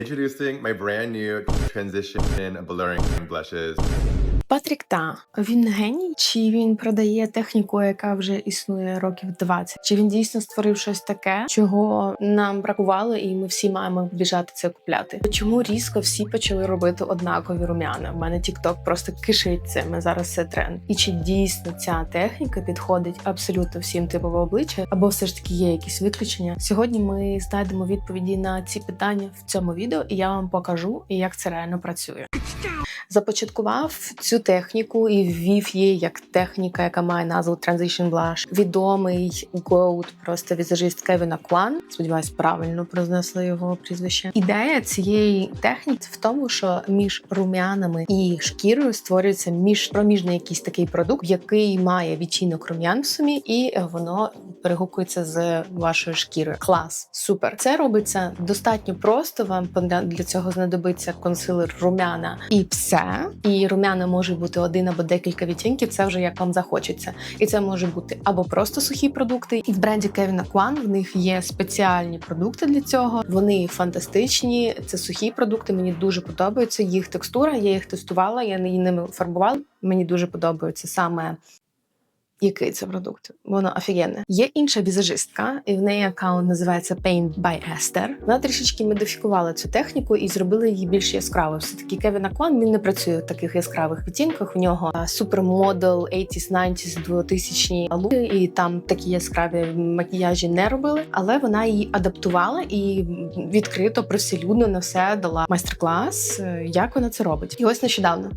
Introducing my brand new transition blurring blushes. Патрік Та, він геній? Чи він продає техніку, яка вже існує років 20? Чи він дійсно створив щось таке, чого нам бракувало, і ми всі маємо біжати це купляти? Чому різко всі почали робити однакові рум'яна? У мене TikTok просто кишить цим, зараз це тренд. І чи дійсно ця техніка підходить абсолютно всім типам обличчя, або все ж таки є якісь виключення? Сьогодні ми знайдемо відповіді на ці питання в цьому відео, і я вам покажу, як це реально працює. Започаткував цю техніку і ввів її як техніка, яка має назву Transition Blush. Відомий GOAT, просто візажист Кевін Акван. Сподіваюсь, правильно произнесли його прізвище. Ідея цієї техніки в тому, що між рум'янами і шкірою створюється міжпроміжний якийсь такий продукт, який має відтінок рум'ян в собі, і воно перегукується з вашою шкірою. Клас, супер. Це робиться достатньо просто. Вам для цього знадобиться консилер, рум'яна і все. І рум'яна може бути один або декілька відтінків, це вже як вам захочеться. І це може бути або просто сухі продукти. І в бренді Kevin Aquan в них є спеціальні продукти для цього. Вони фантастичні, це сухі продукти, мені дуже подобаються. Їх текстура, я їх тестувала, я ними фарбувала. Мені дуже подобається саме який це продукт. Воно офігенне. Є інша візажистка, і в неї аккаунт називається Paint by Esther. Вона трішечки модифікувала цю техніку і зробила її більш яскравою. Все-таки Кевін Акван, він не працює в таких яскравих відтінках. У нього супермодел 80s, 90s, 2000-ні луки, і там такі яскраві макіяжі не робили. Але вона її адаптувала і відкрито, привселюдно на все дала майстер-клас, як вона це робить. І ось нещодавно,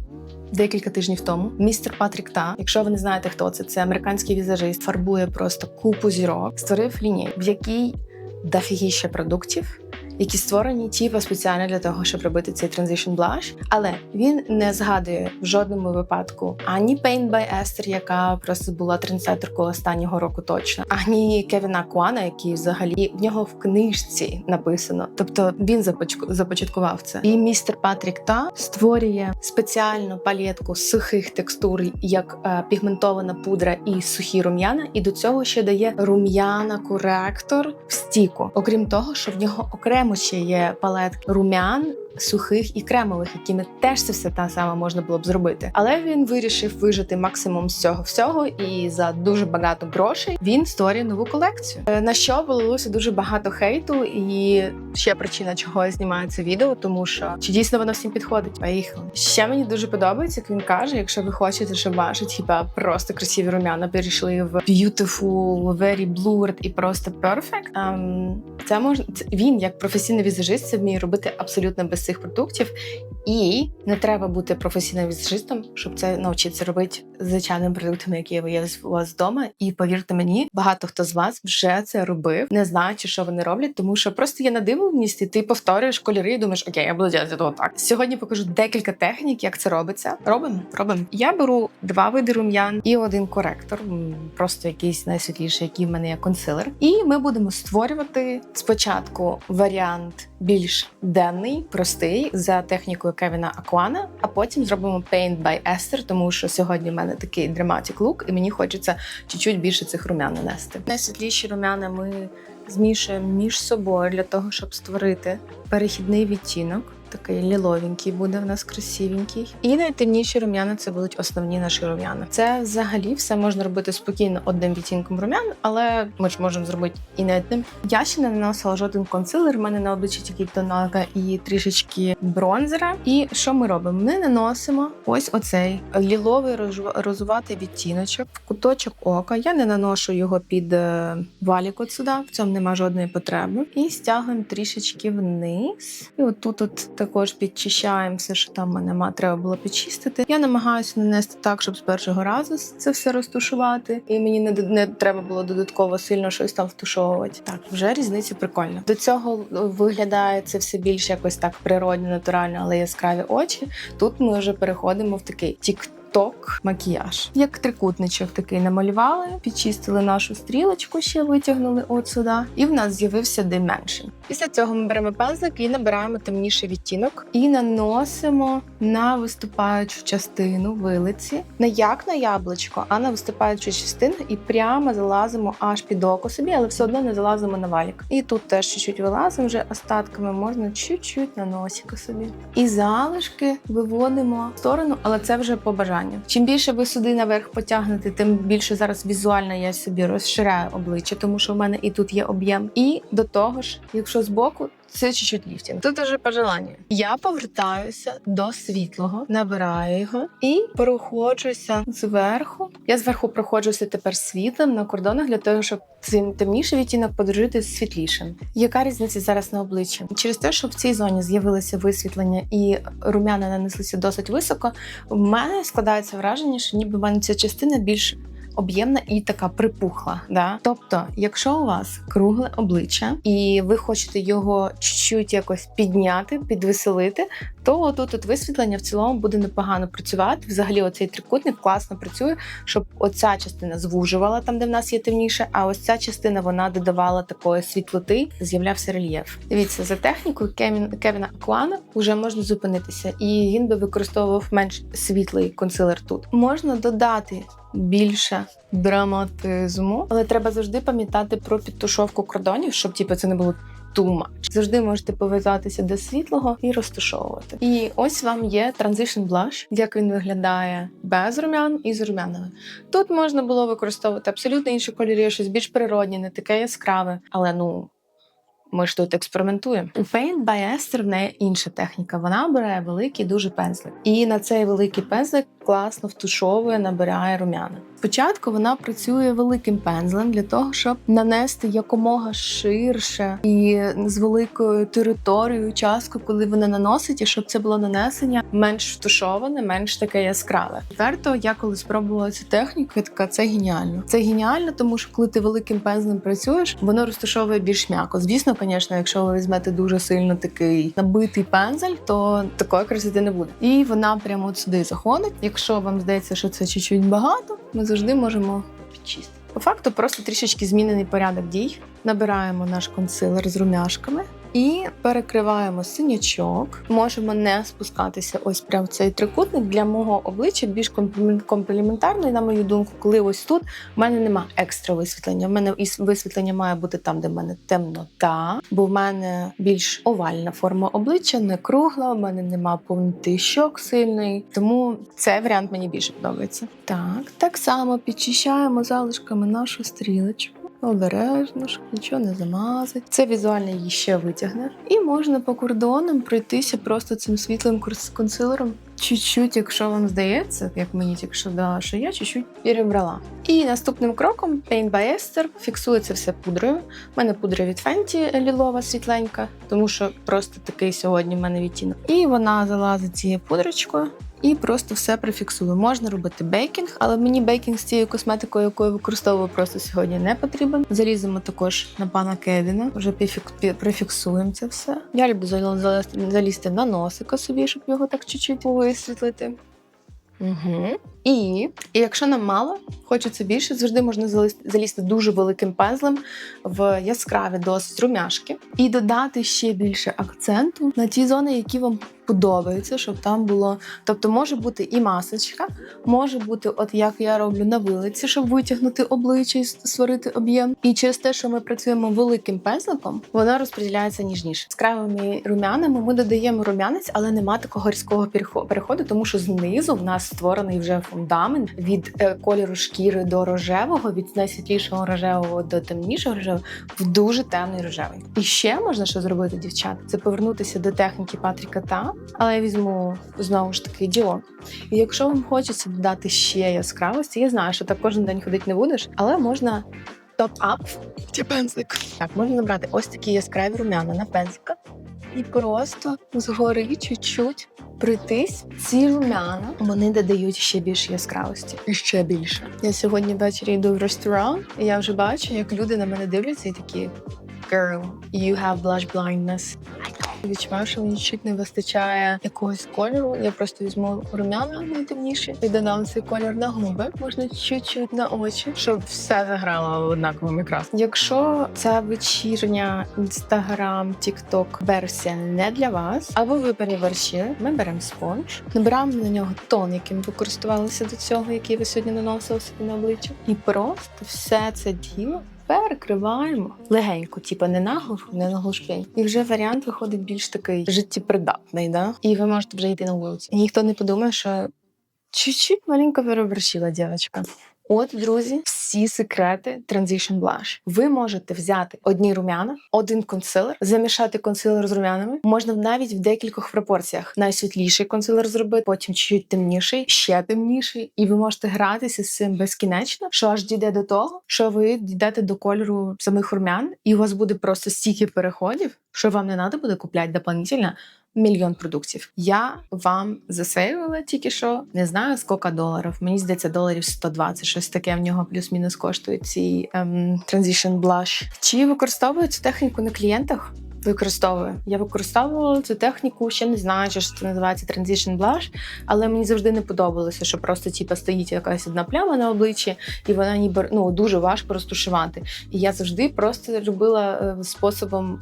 декілька тижнів тому, містер Патрік Та, якщо ви не знаєте, хто це, це американський візажист, фарбує просто купу зірок, створив лінію, в якій дофігіще продуктів, які створені спеціально для того, щоб робити цей Transition Blush. Але він не згадує в жодному випадку ані Paint by Esther, яка просто була трендсеттеркою останнього року точно, ані Кевіна Аквана, який взагалі в нього в книжці написано. Тобто він започаткував це. І містер Патрік Та створює спеціальну палетку сухих текстур, як пігментована пудра і сухі рум'яна, і до цього ще дає рум'яна-коректор в стіку. Окрім того, що в нього окремо ще є палетки рум'ян, сухих і кремових, якими теж це все те саме можна було б зробити. Але він вирішив вижити максимум з цього всього, і за дуже багато грошей він створює нову колекцію. На що вилилося дуже багато хейту, і ще причина, чого я знімаю це відео, тому що чи дійсно воно всім підходить. Поїхали. Ще мені дуже подобається, як він каже, якщо ви хочете, щоб ваші просто красиві рум'яна перейшли в beautiful, very blurred і просто perfect, він, як професійний візажист, це вміє робити абсолютно без цих продуктів, і не треба бути професійним візажистом, щоб це навчитися робити звичайними продуктами, які є у вас вдома. І повірте мені, багато хто з вас вже це робив, не знаючи, що вони роблять, тому що просто є надивленість, і ти повторюєш кольори і думаєш, окей, я буду робити так. Сьогодні покажу декілька технік, як це робиться. Робимо. Я беру 2 види рум'ян і 1 коректор, просто якийсь найсвітліший, який в мене є консилер. І ми будемо створювати спочатку варіант більш денний, простий, за технікою Кевіна Аквана, а потім зробимо Paint by Esther, тому що сьогодні в мене такий dramatic лук, і мені хочеться чуть-чуть більше цих рум'ян нанести. Найсвітліші рум'яна ми змішуємо між собою для того, щоб створити перехідний відтінок. Такий ліловенький буде в нас, красивенький. І найтемніші рум'яна – це будуть основні наші рум'яна. Це взагалі все можна робити спокійно одним відтінком рум'ян, але ми ж можемо зробити і не одним. Я ще не наносила жоден консилер, в мене на обличчі тільки тоналка і трішечки бронзера. І що ми робимо? Ми наносимо ось оцей ліловий розуватий відтіночок в куточок ока. Я не наношу його під валік от сюди, в цьому нема жодної потреби. І стягуємо трішечки вниз. І отут також підчищаємо все, що там нема, треба було підчистити. Я намагаюся нанести так, щоб з першого разу це все розтушувати. І мені не треба було додатково сильно щось там втушовувати. Так, вже різниця прикольна. До цього виглядає це все більш якось так природно, натурально, але яскраві очі. Тут ми вже переходимо в такий макіяж. Як трикутничок такий намалювали, підчистили нашу стрілочку, ще витягнули от сюди, і в нас з'явився Dimension. Після цього ми беремо пензлик і набираємо темніший відтінок і наносимо на виступаючу частину вилиці, не як на яблучко, а на виступаючу частину, і прямо залазимо аж під око собі, але все одно не залазимо на валік. І тут теж чуть-чуть вилазимо вже остатками, можна чуть-чуть на носика собі. І залишки виводимо в сторону, але це вже по бажанню. Чим більше ви сюди наверх потягнете, тим більше зараз візуально я собі розширяю обличчя, тому що в мене і тут є об'єм. І до того ж, якщо збоку, це чуть-чуть ліфтінг. Тут уже по желанню. Я повертаюся до світлого, набираю його і проходжуся зверху. Я зверху проходжуся тепер світлим на кордонах для того, щоб цим темніший відтінок подружити з світлішим. Яка різниця зараз на обличчі? Через те, що в цій зоні з'явилося висвітлення і рум'яна нанеслися досить високо, в мене складається враження, що ніби в мене ця частина більш об'ємна і така припухла. Да? Тобто, якщо у вас кругле обличчя і ви хочете його чуть-чуть якось підняти, підвеселити, то тут висвітлення в цілому буде непогано працювати. Взагалі оцей трикутник класно працює, щоб оця частина звужувала там, де в нас є темніше, а ось ця частина, вона додавала такої світлоти, з'являвся рельєф. Дивіться, за технікою Кевіна Акуана вже можна зупинитися, і він би використовував менш світлий консилер тут. Можна додати більше драматизму, але треба завжди пам'ятати про підтушовку кордонів, щоб це не було too much. Завжди можете повертатися до світлого і розташовувати. І ось вам є Transition Blush, як він виглядає без румян і з румянами. Тут можна було використовувати абсолютно інші кольори, щось більш природне, не таке яскраве, але ми ж тут експериментуємо. У Paint by Esther в неї інша техніка. Вона бере великий дуже пензлик. І на цей великий пензлик класно втушовує, набирає рум'яна. Спочатку вона працює великим пензлем для того, щоб нанести якомога ширше і з великою територією частку, коли вона наносить, і щоб це було нанесення менш втушоване, менш таке яскраве. Відверто, я коли спробувала цю техніку, я така, це геніально. Це геніально, тому що коли ти великим пензлем працюєш, воно розташовує більш м'яко. Звісно, якщо ви візьмете дуже сильно такий набитий пензель, то такої красоти не буде. І вона прямо от сюди заходить. Якщо вам здається, що це чуть-чуть багато, ми завжди можемо підчистити. По факту просто трішечки змінений порядок дій. Набираємо наш консилер з румяшками і перекриваємо синячок. Можемо не спускатися ось прямо в цей трикутник. Для мого обличчя більш комплементарно, і на мою думку, коли ось тут в мене нема екстра висвітлення. В мене висвітлення має бути там, де в мене темнота, бо в мене більш овальна форма обличчя, не кругла, в мене нема повноти щок сильної, тому цей варіант мені більше подобається. Так само підчищаємо залишками нашу стрілочку. Обережно, щоб нічого не замазать. Це візуально її ще витягне. І можна по кордонам пройтися просто цим світлим консилером. Чуть-чуть, якщо вам здається, як мені тільки що дала, що я чуть-чуть перебрала. І наступним кроком Paint by Esther фіксується все пудрою. У мене пудра від Fenty лілова світленька, тому що просто такий сьогодні в мене відтінок. І вона залазить цією пудрочкою. І просто все прифіксую. Можна робити бейкінг, але мені бейкінг з цією косметикою, яку я використовую, просто сьогодні не потрібен. Заліземо також на пана Кевіна, вже прифіксуємо це все. Я люблю залізти на носика собі, щоб його так чуть-чуть висвітлити. І якщо нам мало, хочеться більше, завжди можна залізти дуже великим пензлем в яскраві досить румяшки і додати ще більше акценту на ті зони, які вам подобаються, щоб там було. Тобто може бути і масочка, може бути, от як я роблю на вилиці, щоб витягнути обличчя і створити об'єм. І через те, що ми працюємо великим пензликом, воно розподіляється ніжніше. Яскравими румянами ми додаємо рум'янець, але нема такого різкого переходу, тому що знизу в нас створений вже фундамент від кольору шкіри до рожевого, від найсвітлішого рожевого до темнішого рожевого, в дуже темний рожевий. І ще можна що зробити, дівчата, це повернутися до техніки Патріка Та, але я візьму знову ж таки Діо. І якщо вам хочеться додати ще яскравості, я знаю, що так кожен день ходити не будеш, але можна топ-ап ці пензлик. Так, можна набрати ось такі яскраві рум'яна на пензлика і просто згори чуть-чуть пройтись. Ці рум'яна, вони додають ще більше яскравості. І ще більше. Я сьогодні ввечері йду в ресторан, і я вже бачу, як люди на мене дивляться і такі: Girl, you have blush blindness. I know. Відчуваю, що мені чуть не вистачає якогось кольору. Я просто візьму рум'яна найтемніші і додам цей колір на губи. Можна чуть-чуть на очі, щоб все заграло однаковим якраз. Якщо ця вечірня Instagram, TikTok версія не для вас, або ви перевершили, ми беремо спонж, набираємо на нього тон, яким ви користувалися до цього, який ви сьогодні наносили собі на обличчя, і просто все це діло перекриваємо легенько, типу не наглухо, не на глушпень. І вже варіант виходить більш такий життєпридатний, да? І ви можете вже йти на вулицю. І ніхто не подумає, що чуть-чуть маленько переборщила дівчинка. От, друзі, всі секрети Transition Blush. Ви можете взяти одні рум'яна, один консилер, замішати консилер з рум'янами. Можна навіть в декількох пропорціях. Найсвітліший консилер зробити, потім чуть темніший, ще темніший. І ви можете гратися з цим безкінечно, що аж дійде до того, що ви дійдете до кольору самих рум'ян, і у вас буде просто стільки переходів, що вам не треба буде купляти дополнительно мільйон продуктів. Я вам засейвила тільки що, не знаю, скільки доларів. Мені здається, доларів 120, щось таке в нього плюс-мінус коштує ці Transition Blush. Чи використовую цю техніку на клієнтах? Використовую. Я використовувала цю техніку, ще не знаю, що це називається Transition Blush, але мені завжди не подобалося, що просто стоїть якась одна пляма на обличчі, і вона ніби дуже важко розтушувати. І я завжди просто робила способом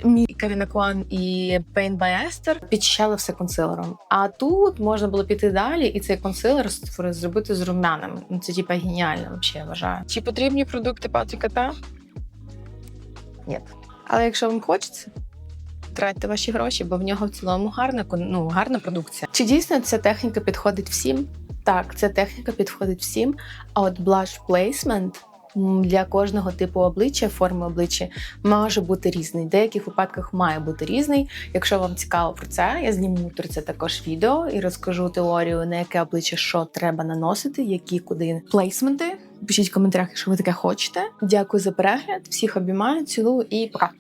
мій Kevyn Aucoin і Paint by Esther, підчищала все консилером. А тут можна було піти далі і цей консилер зробити з рум'янами. Це геніально, взагалі, я вважаю. Чи потрібні продукти Патріка Та? Ні. Але якщо вам хочеться, тратьте ваші гроші, бо в нього в цілому гарна продукція. Чи дійсно ця техніка підходить всім? Так, ця техніка підходить всім, а от blush placement для кожного типу обличчя, форми обличчя може бути різний. В деяких випадках має бути різний. Якщо вам цікаво про це, я зніму про це також відео і розкажу теорію, на яке обличчя що треба наносити, які куди плейсменти. Пишіть в коментарях, якщо ви таке хочете. Дякую за перегляд, всіх обіймаю, цілую і пока!